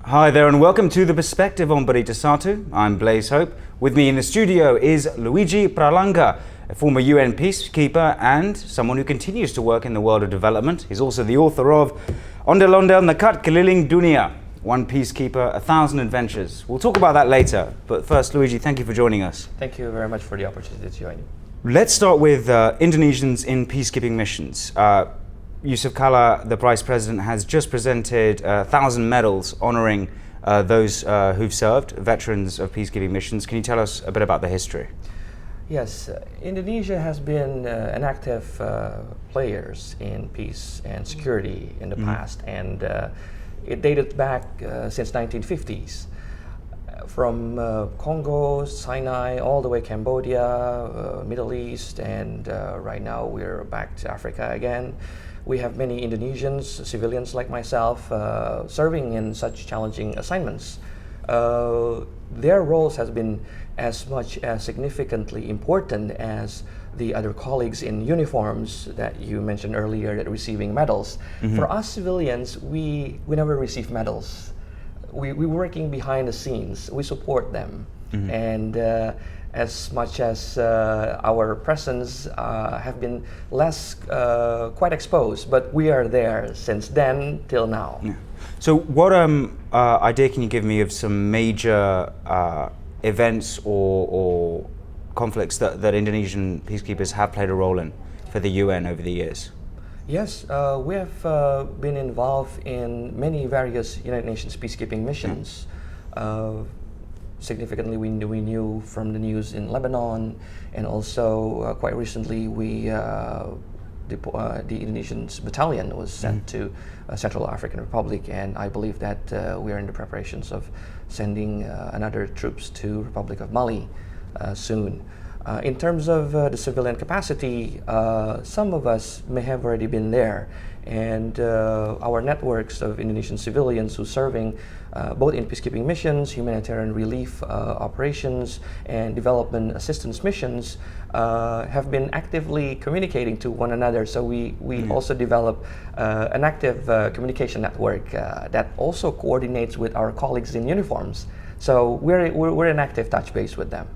Hi there and welcome to The Perspective on Barita Satu. I'm Blaise Hope. With me in the studio is Luigi Pralangga, a former UN peacekeeper and someone who continues to work in the world of development. He's also the author of Ondel-Ondel Nakat Keliling Dunia, One Peacekeeper, 1,000 Adventures. We'll talk about that later, but first, Luigi, thank you for joining us. Thank you very much for the opportunity to join. Let's start with Indonesians in peacekeeping missions. Yusuf Kalla, the Vice President, has just presented 1,000 medals honoring those who've served, veterans of peacekeeping missions. Can you tell us a bit about the history? Yes, Indonesia has been an active player in peace and security in the past, and it dated back since 1950s. From Congo, Sinai, all the way Cambodia, Middle East, and right now we're back to Africa again. We have many Indonesians, civilians like myself, serving in such challenging assignments. Their roles has been as much as significantly important as the other colleagues in uniforms that you mentioned earlier that receiving medals. For us civilians, we never receive medals. We're working behind the scenes. We support them, and as much as our presence have been less quite exposed, but we are there since then till now. Yeah. So what idea can you give me of some major events or conflicts that Indonesian peacekeepers have played a role in for the UN over the years? Yes, we have been involved in many various United Nations peacekeeping missions. Significantly, we knew from the news in Lebanon, and also quite recently the Indonesian battalion was sent to Central African Republic, and I believe that we are in the preparations of sending another troops to Republic of Mali soon. In terms of the civilian capacity, some of us may have already been there, and our networks of Indonesian civilians who serving both in peacekeeping missions, humanitarian relief operations, and development assistance missions have been actively communicating to one another. So we also develop an active communication network that also coordinates with our colleagues in uniforms. So we're in active touch base with them.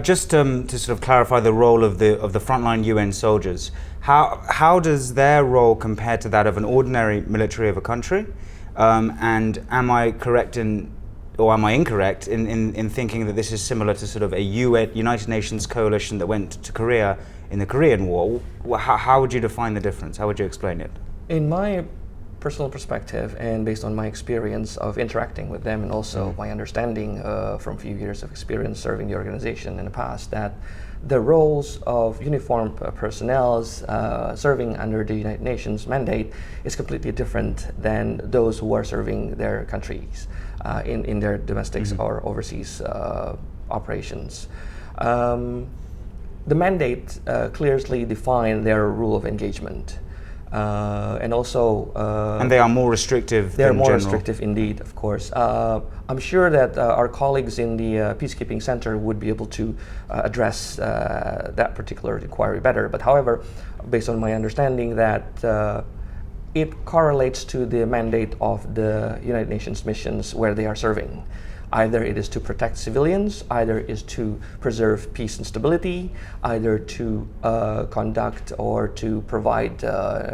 Just to sort of clarify the role of the frontline UN soldiers, how does their role compare to that of an ordinary military of a country? And am I correct or am I incorrect in thinking that this is similar to sort of a United Nations coalition that went to Korea in the Korean War? How would you define the difference? How would you explain it? In my personal perspective, and based on my experience of interacting with them, and also my understanding from a few years of experience serving the organization in the past, that the roles of uniformed personnel serving under the United Nations mandate is completely different than those who are serving their countries in their domestic or overseas operations. The mandate clearly defines their rule of engagement. And also, and they are more restrictive. They are more general. restrictive, indeed. Of course, I'm sure that our colleagues in the peacekeeping center would be able to address that particular inquiry better. But however, based on my understanding, that it correlates to the mandate of the United Nations missions where they are serving. Either it is to protect civilians, either it is to preserve peace and stability, either to conduct or to provide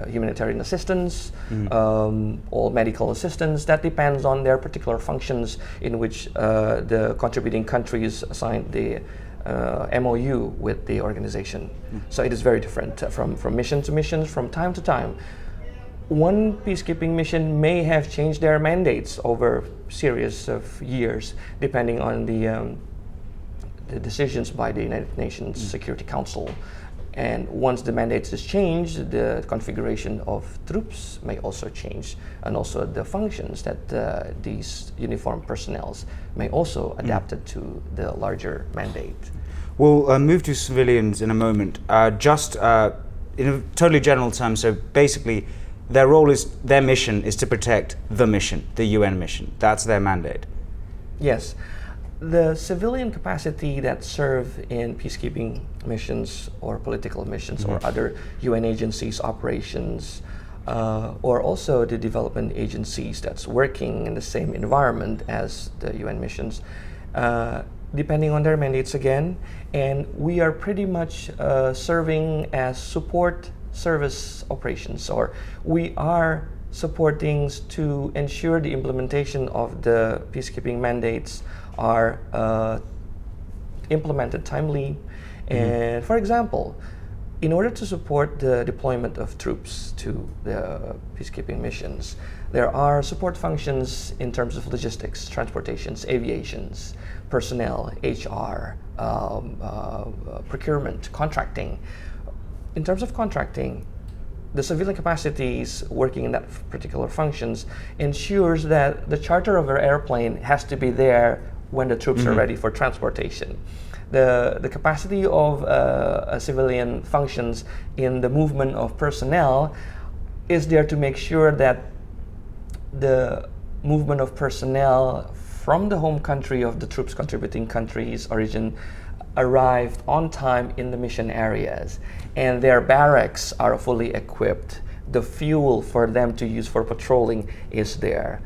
humanitarian assistance, or medical assistance. That depends on their particular functions in which the contributing countries signed the MOU with the organization. So it is very different from mission to mission, from time to time. One peacekeeping mission may have changed their mandates over a series of years, depending on the decisions by the United Nations Security Council. And once the mandates is changed, the configuration of troops may also change, and also the functions that these uniformed personnel may also adapt to the larger mandate. We'll move to civilians in a moment. Just in a totally general term, so basically, their mission is to protect the mission, the UN mission. That's their mandate. Yes. The civilian capacity that serve in peacekeeping missions or political missions or other UN agencies operations or also the development agencies that's working in the same environment as the UN missions, depending on their mandates again. And we are pretty much serving as support service operations, or we are supporting to ensure the implementation of the peacekeeping mandates are implemented timely. And for example, in order to support the deployment of troops to the peacekeeping missions, there are support functions in terms of logistics, transportations, aviations, personnel, HR, procurement, contracting. In terms of contracting, the civilian capacities working in that particular functions ensures that the charter of an airplane has to be there when the troops are ready for transportation. The capacity of civilian functions in the movement of personnel is there to make sure that the movement of personnel from the home country of the troops contributing countries origin arrived on time in the mission areas, and their barracks are fully equipped. The fuel for them to use for patrolling is there.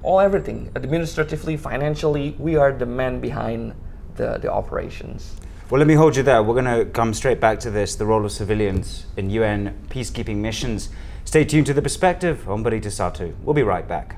Everything, administratively, financially, we are the man behind the operations. Well, let me hold you there. We're going to come straight back to this, the role of civilians in UN peacekeeping missions. Stay tuned to The Perspective on Berita Satu. We'll be right back.